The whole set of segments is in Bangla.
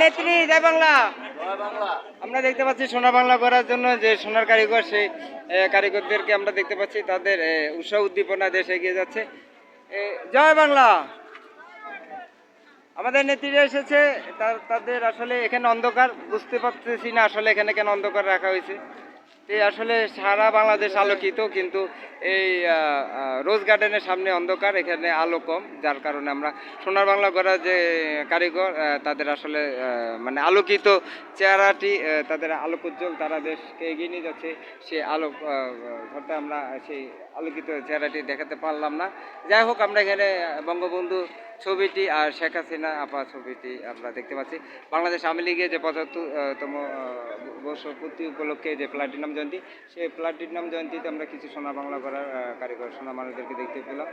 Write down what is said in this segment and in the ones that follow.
নেত্রী জয় বাংলা। আমরা দেখতে পাচ্ছি সোনা বাংলা করার জন্য যে সোনার কারিগর, সেই কারিগরদেরকে আমরা দেখতে পাচ্ছি, তাদের উৎসাহ উদ্দীপনা দেশ এগিয়ে যাচ্ছে। জয় বাংলা। আমাদের নেত্রীরা এসেছে, তাদের আসলে এখানে অন্ধকার, বুঝতে পারতেছি না আসলে এখানে কেন অন্ধকার রাখা হয়েছে। আসলে সারা বাংলাদেশ আলোকিত, কিন্তু এই রোজ গার্ডেনের সামনে অন্ধকার, এখানে আলো কম, যার কারণে আমরা সোনার বাংলা করার যে কারিগর, তাদের আসলে মানে আলোকিত চেহারাটি, তাদের আলোকোজ্জ্বল, তারা দেশকে এগিয়ে নিয়ে যাচ্ছে, সে আলো ঘরটা আমরা সেই আলোকিত চেহারাটি দেখাতে পারলাম না। যাই হোক, আমরা এখানে বঙ্গবন্ধু ছবিটি আর শেখ হাসিনা আপা ছবিটি আমরা দেখতে পাচ্ছি। বাংলাদেশ আওয়ামী লীগের যে 75তম বর্ষপূর্তি উপলক্ষে যে প্লাটিনাম জয়ন্তী, সেই প্লাটিনাম জয়ন্তীতে আমরা কিছু সোনা বাংলা করার কারিগর সোনা মানুষদেরকে দেখতে পেলাম।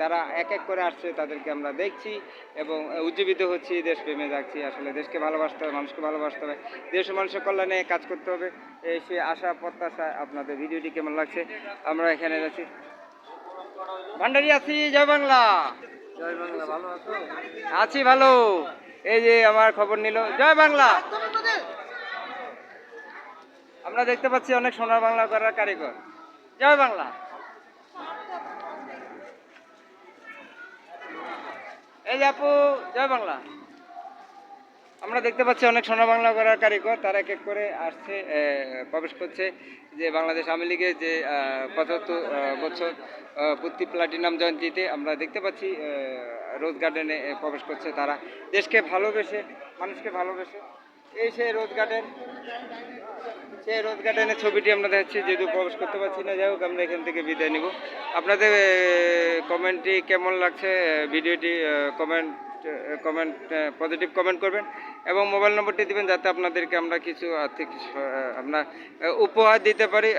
তারা এক এক করে আসছে, তাদেরকে আমরা দেখছি এবং উজ্জীবিত হচ্ছি, দেশপ্রেমে যাচ্ছি। আসলে দেশকে ভালোবাসতে হবে, মানুষকে ভালোবাসতে হবে, দেশ ও মানুষের কল্যাণে কাজ করতে হবে। সে আশা প্রত্যাশা। আপনাদের ভিডিওটি কেমন লাগছে? আমরা এখানে যাচ্ছি, ভান্ডারি আছি। জয় বাংলা। জয় বাংলা। ভালো আছো? আছি ভালো। এই যে আমার খবর নিল। জয় বাংলা। আমরা দেখতে পাচ্ছি অনেক সোনার বাংলা করার কারিগর। জয় বাংলা। এই যে আপু, জয় বাংলা। আমরা দেখতে পাচ্ছি অনেক সোনা বাংলা করার কারিগর, তারা এক এক করে আসছে, প্রবেশ করছে যে বাংলাদেশ আওয়ামী লীগের যে 75 বছর পূর্তি প্লাটিনাম জয়ন্তীতে। আমরা দেখতে পাচ্ছি রোজ গার্ডেনে প্রবেশ করছে তারা, দেশকে ভালোবেসে, মানুষকে ভালোবেসে। এই সেই রোজ গার্ডেন, সেই রোজ গার্ডেনের ছবিটি আমরা দেখাচ্ছি, যেহেতু প্রবেশ করতে পারছি না। যাই হোক, আমরা এখান থেকে বিদায় নিব। আপনাদের কমেন্টটি কেমন লাগছে, ভিডিওটি কমেন্ট পজিটিভ কমেন্ট করবেন এবং মোবাইল নম্বরটি দিবেন, যাতে আপনাদেরকে আমরা কিছু আর্থিক আপনার উপহার দিতে পারি।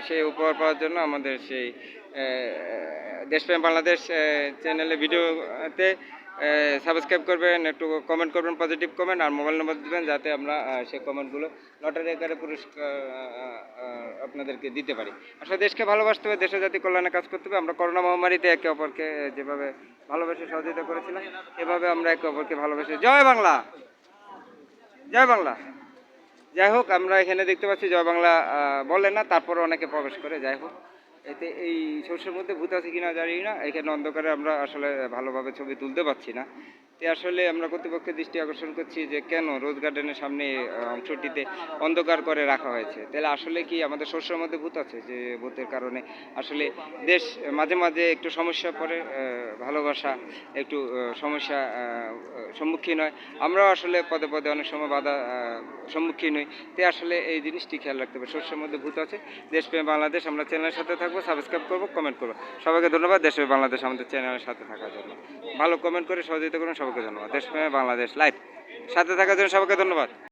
সেই উপহার পাওয়ার জন্য আমাদের সেই দেশপ্রেম বাংলাদেশ চ্যানেলে ভিডিওতে সাবস্ক্রাইব করবেন, একটু কমেন্ট করবেন, পজিটিভ কমেন্ট, আর মোবাইল নম্বর দেবেন, যাতে আমরা সেই কমেন্টগুলো লটারি আকারে পুরস্কার আপনাদেরকে দিতে পারি। আসলে দেশকে ভালোবাসতে হবে, দেশের জাতি কল্যাণে কাজ করতে হবে। আমরা করোনা মহামারীতে একে অপরকে যেভাবে ভালোবেসে সহযোগিতা করেছিলাম, এভাবে আমরা একে অপরকে ভালোবেসে। জয় বাংলা। জয় বাংলা। যাই হোক, আমরা এখানে দেখতে পাচ্ছি জয় বাংলা বলে না, তারপরে অনেকে প্রবেশ করে। যাই হোক, এতে এই সর্ষের মধ্যে ভূত আছে কিনা জানি না, এখানে অন্ধকারে আমরা আসলে ভালোভাবে ছবি তুলতে পারছি না। আসলে আমরা কর্তৃপক্ষের দৃষ্টি আকর্ষণ করছি যে কেন রোজ গার্ডেনের সামনে অংশটিতে অন্ধকার করে রাখা হয়েছে। তাহলে আসলে কি আমাদের সর্ষের মধ্যে ভূত আছে, যে ভূতের কারণে আসলে দেশ মাঝে মাঝে একটু সমস্যা পড়ে, ভালোবাসা একটু সমস্যা সম্মুখীন হয়। আমরাও আসলে পদে পদে অনেক সময় বাধা সম্মুখীন হই। আসলে এই জিনিসটি খেয়াল রাখতে হবে, সর্ষের মধ্যে ভূত আছে। দেশপ্রেম বাংলাদেশ, আমরা চ্যানেলের সাথে থাকবো, সাবস্ক্রাইব করবো, কমেন্ট করবো। সবাইকে ধন্যবাদ দেশপ্রেম বাংলাদেশ আমাদের চ্যানেলের সাথে থাকার জন্য। ভালো কমেন্ট করে সহযোগিতা করুন, সবাইকে ধন্যবাদ। দেশপ্রেম বাংলাদেশ লাইভ সাথে থাকার জন্য সবাইকে ধন্যবাদ।